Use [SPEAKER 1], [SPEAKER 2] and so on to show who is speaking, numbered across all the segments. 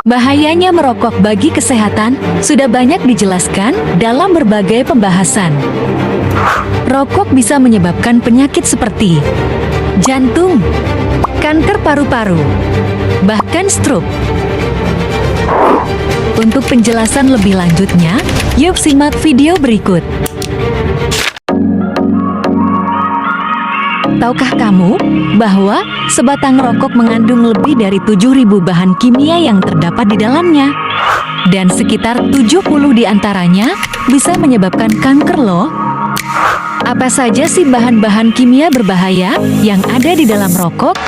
[SPEAKER 1] Bahayanya merokok bagi kesehatan sudah banyak dijelaskan dalam berbagai pembahasan. Rokok bisa menyebabkan penyakit seperti jantung, kanker paru-paru, bahkan stroke. Untuk penjelasan lebih lanjutnya, yuk simak video berikut. Tahukah kamu bahwa sebatang rokok mengandung lebih dari 7.000 bahan kimia yang terdapat di dalamnya? Dan sekitar 70 di antaranya bisa menyebabkan kanker loh. Apa saja sih bahan-bahan kimia berbahaya yang ada di dalam rokok?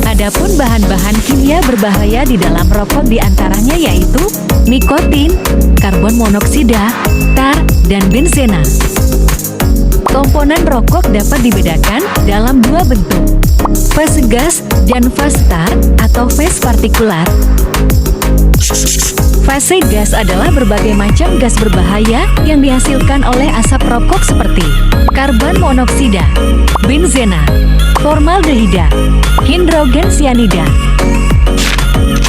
[SPEAKER 1] Adapun bahan-bahan kimia berbahaya di dalam rokok di antaranya yaitu nikotin, karbon monoksida, tar, dan benzena. Komponen rokok dapat dibedakan dalam dua bentuk, fase gas dan fase tar atau fase partikulat. Fase gas adalah berbagai macam gas berbahaya yang dihasilkan oleh asap rokok seperti karbon monoksida, benzena, formaldehida, hidrogen cyanida.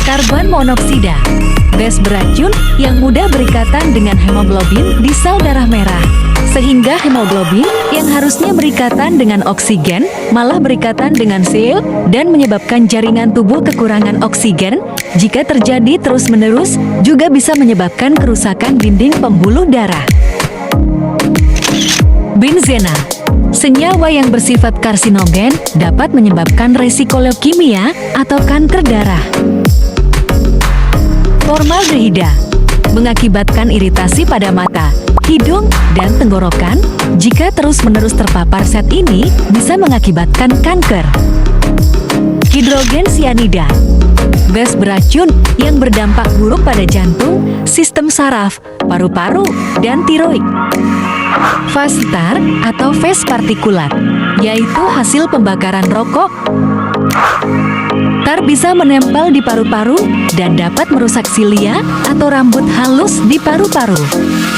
[SPEAKER 1] Karbon monoksida, gas beracun yang mudah berikatan dengan hemoglobin di sel darah merah, sehingga hemoglobin yang harusnya berikatan dengan oksigen malah berikatan dengan sel dan menyebabkan jaringan tubuh kekurangan oksigen. Jika terjadi terus-menerus, juga bisa menyebabkan kerusakan dinding pembuluh darah. Benzena, senyawa yang bersifat karsinogen, dapat menyebabkan resiko leukemia atau kanker darah. Formaldehida, mengakibatkan iritasi pada mata, hidung, dan tenggorokan. Jika terus-menerus terpapar zat ini, bisa mengakibatkan kanker. Hidrogen cyanida, gas beracun yang berdampak buruk pada jantung, sistem saraf, paru-paru, dan tiroid. Fase tar atau fase partikulat, yaitu hasil pembakaran rokok. Tar bisa menempel di paru-paru dan dapat merusak silia atau rambut halus di paru-paru,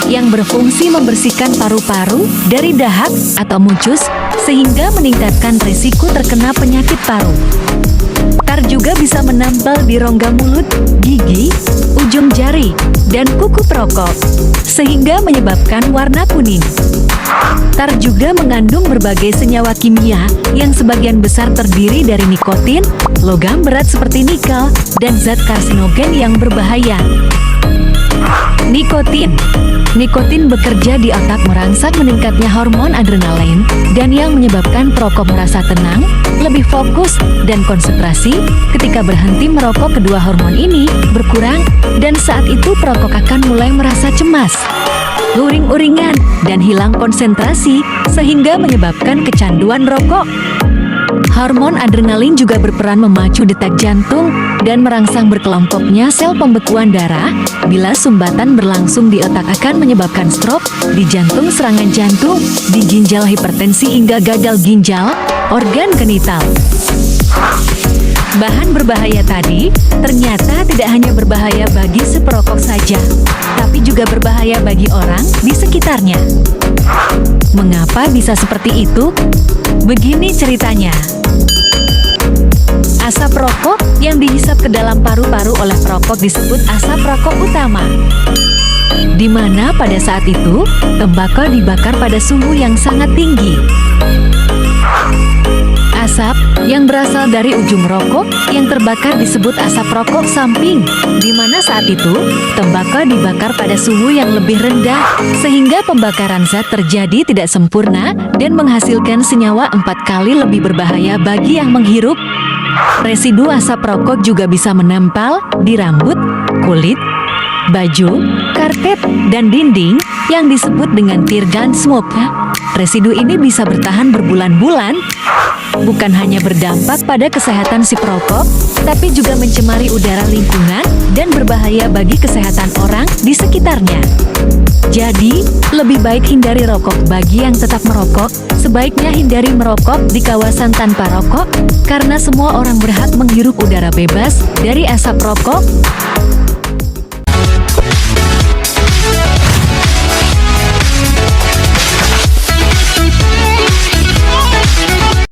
[SPEAKER 1] yang berfungsi membersihkan paru-paru dari dahak atau mucus, sehingga meningkatkan risiko terkena penyakit paru. Tar juga bisa menempel di rongga mulut, gigi, ujung jari, dan kuku perokok, sehingga menyebabkan warna kuning. Tar juga mengandung berbagai senyawa kimia yang sebagian besar terdiri dari nikotin, logam berat seperti nikel, dan zat karsinogen yang berbahaya. Nikotin. Nikotin bekerja di otak merangsang meningkatnya hormon adrenalin dan yang menyebabkan perokok merasa tenang, lebih fokus, dan konsentrasi. Ketika berhenti merokok, kedua hormon ini berkurang dan saat itu perokok akan mulai merasa cemas, uring-uringan, dan hilang konsentrasi sehingga menyebabkan kecanduan rokok. Hormon adrenalin juga berperan memacu detak jantung dan merangsang berkelompoknya sel pembekuan darah. Bila sumbatan berlangsung di otak akan menyebabkan stroke, di jantung serangan jantung, di ginjal hipertensi hingga gagal ginjal, organ genital. Bahan berbahaya tadi ternyata tidak hanya berbahaya bagi si perokok saja, tapi juga berbahaya bagi orang di sekitarnya. Mengapa bisa seperti itu? Begini ceritanya. Asap rokok yang dihisap ke dalam paru-paru oleh perokok disebut asap rokok utama, di mana pada saat itu tembakau dibakar pada suhu yang sangat tinggi. Asap yang berasal dari ujung rokok yang terbakar disebut asap rokok samping, di mana saat itu tembakau dibakar pada suhu yang lebih rendah, sehingga pembakaran zat terjadi tidak sempurna dan menghasilkan senyawa 4 kali lebih berbahaya bagi yang menghirup. Residu asap rokok juga bisa menempel di rambut, kulit, baju, karpet, dan dinding yang disebut dengan tear gun smoke. Residu ini bisa bertahan berbulan-bulan. Bukan hanya berdampak pada kesehatan si perokok, tapi juga mencemari udara lingkungan dan berbahaya bagi kesehatan orang di sekitarnya. Jadi, lebih baik hindari rokok bagi yang tetap merokok. Sebaiknya hindari merokok di kawasan tanpa rokok, karena semua orang berhak menghirup udara bebas dari asap rokok.